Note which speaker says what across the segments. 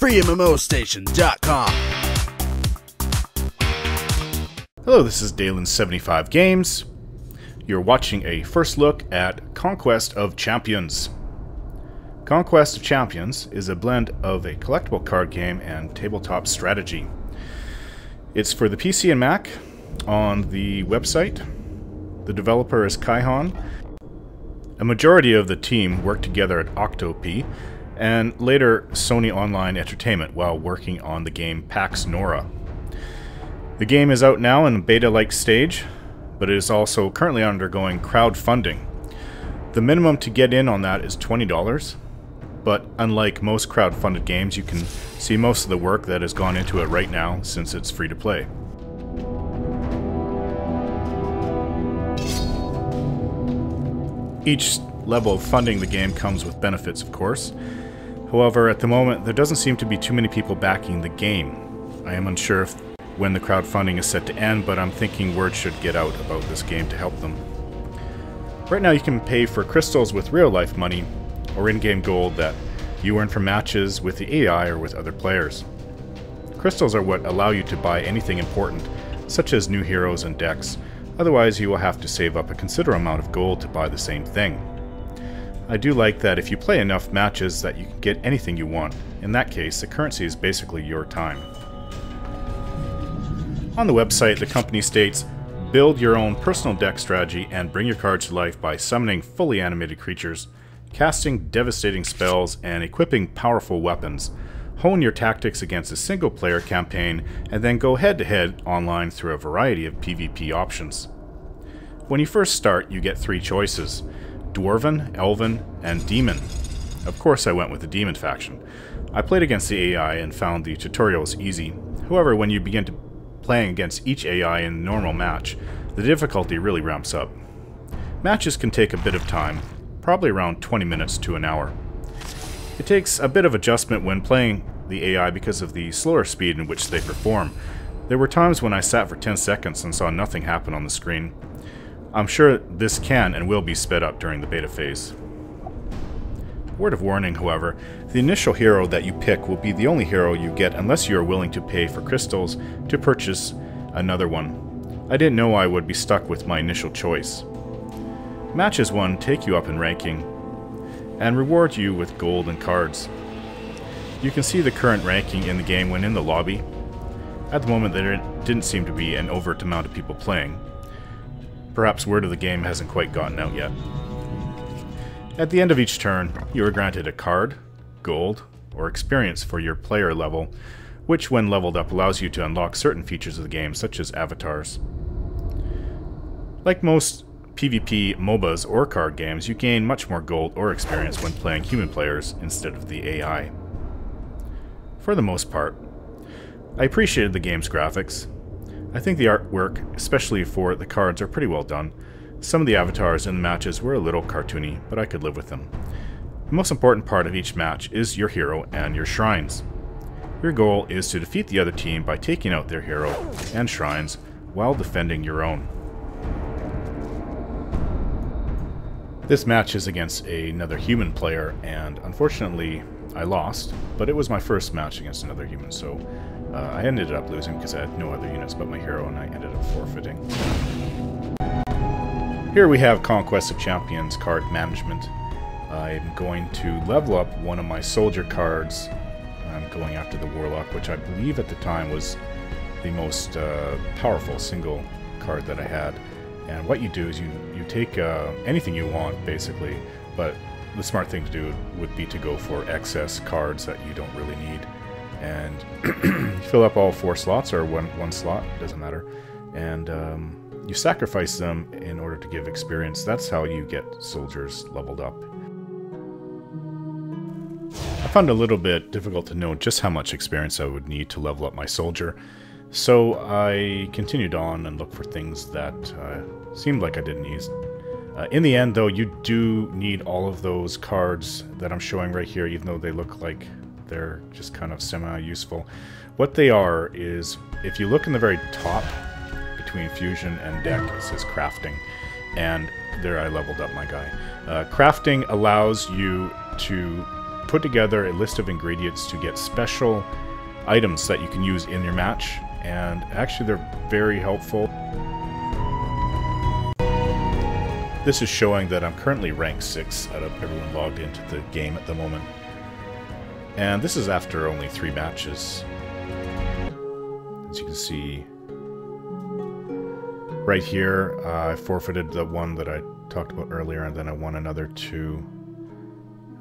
Speaker 1: FreeMMOStation.com.
Speaker 2: Hello, this is Dalen75 Games. You're watching a first look at Conquest of Champions. Conquest of Champions is a blend of a collectible card game and tabletop strategy. It's for the PC and Mac on the website. The developer is Kaihan. A majority of the team worked together at Octopi and later Sony Online Entertainment while working on the game PoxNora. The game is out now in a beta-like stage, but it is also currently undergoing crowdfunding. The minimum to get in on that is $20, but unlike most crowdfunded games, you can see most of the work that has gone into it right now since it's free to play. Each level of funding the game comes with benefits, of course. However, at the moment, there doesn't seem to be too many people backing the game. I am unsure when the crowdfunding is set to end, but I'm thinking word should get out about this game to help them. Right now you can pay for crystals with real-life money, or in-game gold that you earn from matches with the AI or with other players. Crystals are what allow you to buy anything important, such as new heroes and decks. Otherwise, you will have to save up a considerable amount of gold to buy the same thing. I do like that if you play enough matches that you can get anything you want. In that case, the currency is basically your time. On the website, the company states, build your own personal deck strategy and bring your cards to life by summoning fully animated creatures, casting devastating spells, and equipping powerful weapons. Hone your tactics against a single-player campaign, and then go head-to-head online through a variety of PvP options. When you first start, you get 3 choices: Dwarven, Elven, and Demon. Of course I went with the Demon faction. I played against the AI and found the tutorials easy. However, when you begin playing against each AI in a normal match, the difficulty really ramps up. Matches can take a bit of time, probably around 20 minutes to an hour. It takes a bit of adjustment when playing the AI because of the slower speed in which they perform. There were times when I sat for 10 seconds and saw nothing happen on the screen. I'm sure this can and will be sped up during the beta phase. Word of warning, however, the initial hero that you pick will be the only hero you get unless you are willing to pay for crystals to purchase another one. I didn't know I would be stuck with my initial choice. Matches won take you up in ranking and reward you with gold and cards. You can see the current ranking in the game when in the lobby. At the moment there didn't seem to be an overt amount of people playing. Perhaps word of the game hasn't quite gotten out yet. At the end of each turn, you are granted a card, gold, or experience for your player level, which when leveled up allows you to unlock certain features of the game, such as avatars. Like most PvP MOBAs or card games, you gain much more gold or experience when playing human players instead of the AI. For the most part, I appreciated the game's graphics. I think the artwork, especially for the cards, are pretty well done. Some of the avatars in the matches were a little cartoony, but I could live with them. The most important part of each match is your hero and your shrines. Your goal is to defeat the other team by taking out their hero and shrines while defending your own. This match is against another human player, and unfortunately I lost, but it was my first match against another human, so I ended up losing because I had no other units but my hero, and I ended up forfeiting. Here we have Conquest of Champions card management. I'm going to level up one of my soldier cards. I'm going after the Warlock, which I believe at the time was the most powerful single card that I had. And what you do is you take anything you want, basically, but the smart thing to do would be to go for excess cards that you don't really need. And you fill up all 4 slots, or one slot, doesn't matter, and you sacrifice them in order to give experience. That's how you get soldiers leveled up. I found it a little bit difficult to know just how much experience I would need to level up my soldier, so I continued on and looked for things that seemed like I didn't need. In the end, though, you do need all of those cards that I'm showing right here, even though they look like they're just kind of semi-useful. What they are is, if you look in the very top between fusion and deck, it says crafting, and there I leveled up my guy. Crafting allows you to put together a list of ingredients to get special items that you can use in your match, and actually they're very helpful. This is showing that I'm currently rank 6 out of everyone logged into the game at the moment. And this is after only 3 matches. As you can see right here, I forfeited the one that I talked about earlier, and then I won another 2.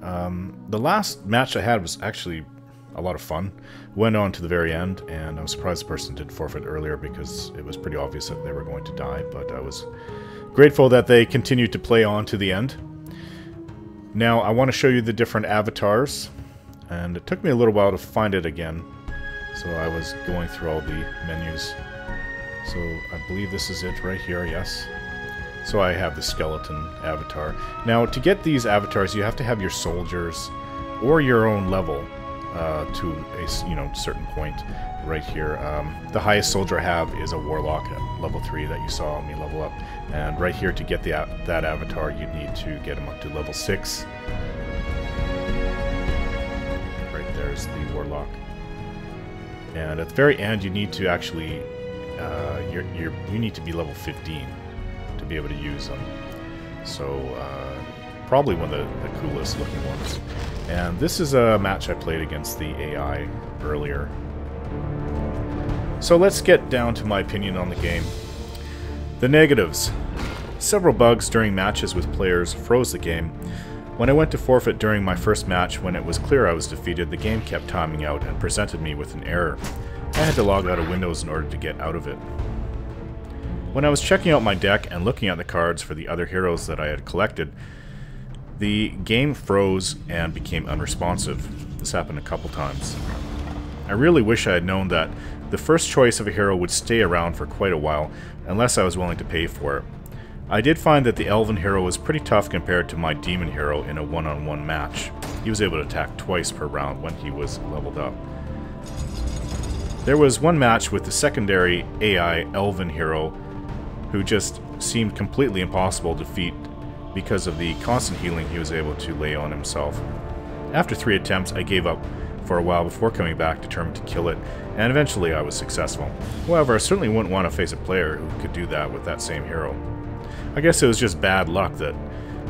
Speaker 2: The last match I had was actually a lot of fun. Went on to the very end, and I'm surprised the person did forfeit earlier because it was pretty obvious that they were going to die, but I was grateful that they continued to play on to the end. Now I want to show you the different avatars, and it took me a little while to find it again, so I was going through all the menus. So I believe this is it right here, yes. So I have the skeleton avatar. Now to get these avatars you have to have your soldiers or your own level to a certain point right here. The highest soldier I have is a warlock at level 3 that you saw me level up, and right here to get that avatar you need to get him up to level 6. Right there's the warlock, and at the very end you need to actually you need to be level 15 to be able to use them. So probably one of the coolest looking ones. And this is a match I played against the AI earlier. So let's get down to my opinion on the game. The negatives. Several bugs during matches with players froze the game. When I went to forfeit during my first match when it was clear I was defeated, the game kept timing out and presented me with an error. I had to log out of Windows in order to get out of it. When I was checking out my deck and looking at the cards for the other heroes that I had collected, the game froze and became unresponsive. This happened a couple times. I really wish I had known that the first choice of a hero would stay around for quite a while, unless I was willing to pay for it. I did find that the Elven hero was pretty tough compared to my Demon hero in a one-on-one match. He was able to attack twice per round when he was leveled up. There was one match with the secondary AI Elven hero who just seemed completely impossible to defeat because of the constant healing he was able to lay on himself. After 3 attempts, I gave up for a while before coming back, determined to kill it, and eventually I was successful. However, I certainly wouldn't want to face a player who could do that with that same hero. I guess it was just bad luck that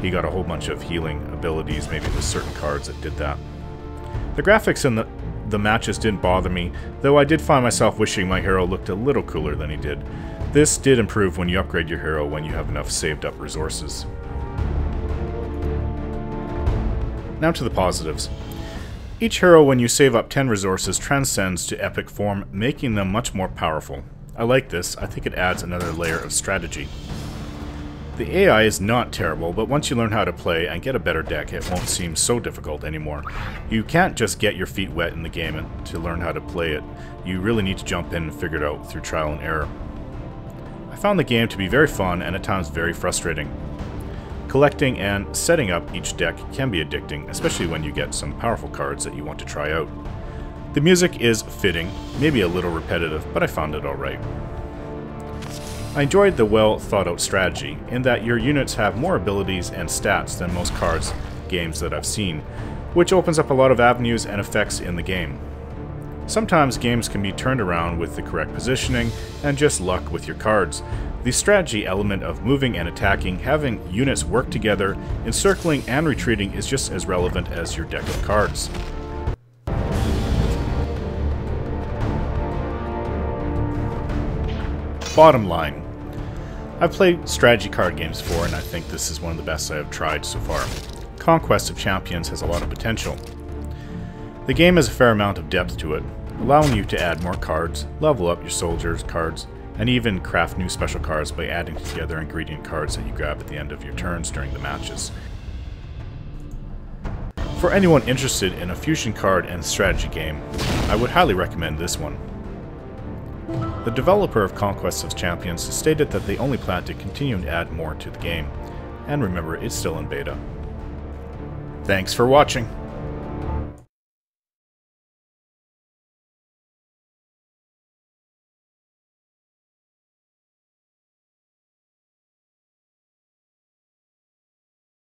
Speaker 2: he got a whole bunch of healing abilities, maybe with certain cards that did that. The graphics in the matches didn't bother me, though I did find myself wishing my hero looked a little cooler than he did. This did improve when you upgrade your hero when you have enough saved up resources. Now to the positives. Each hero, when you save up 10 resources, transcends to epic form, making them much more powerful. I like this. I think it adds another layer of strategy. The AI is not terrible, but once you learn how to play and get a better deck, it won't seem so difficult anymore. You can't just get your feet wet in the game and to learn how to play it. You really need to jump in and figure it out through trial and error. I found the game to be very fun and at times very frustrating. Collecting and setting up each deck can be addicting, especially when you get some powerful cards that you want to try out. The music is fitting, maybe a little repetitive, but I found it alright. I enjoyed the well thought out strategy, in that your units have more abilities and stats than most cards games that I've seen, which opens up a lot of avenues and effects in the game. Sometimes games can be turned around with the correct positioning and just luck with your cards. The strategy element of moving and attacking, having units work together, encircling and retreating is just as relevant as your deck of cards. Bottom line. I've played strategy card games before, and I think this is one of the best I have tried so far. Conquest of Champions has a lot of potential. The game has a fair amount of depth to it, allowing you to add more cards, level up your soldiers' cards, and even craft new special cards by adding together ingredient cards that you grab at the end of your turns during the matches. For anyone interested in a fusion card and strategy game, I would highly recommend this one. The developer of Conquest of Champions stated that they only plan to continue to add more to the game, and remember, it's still in beta. Thanks for watching!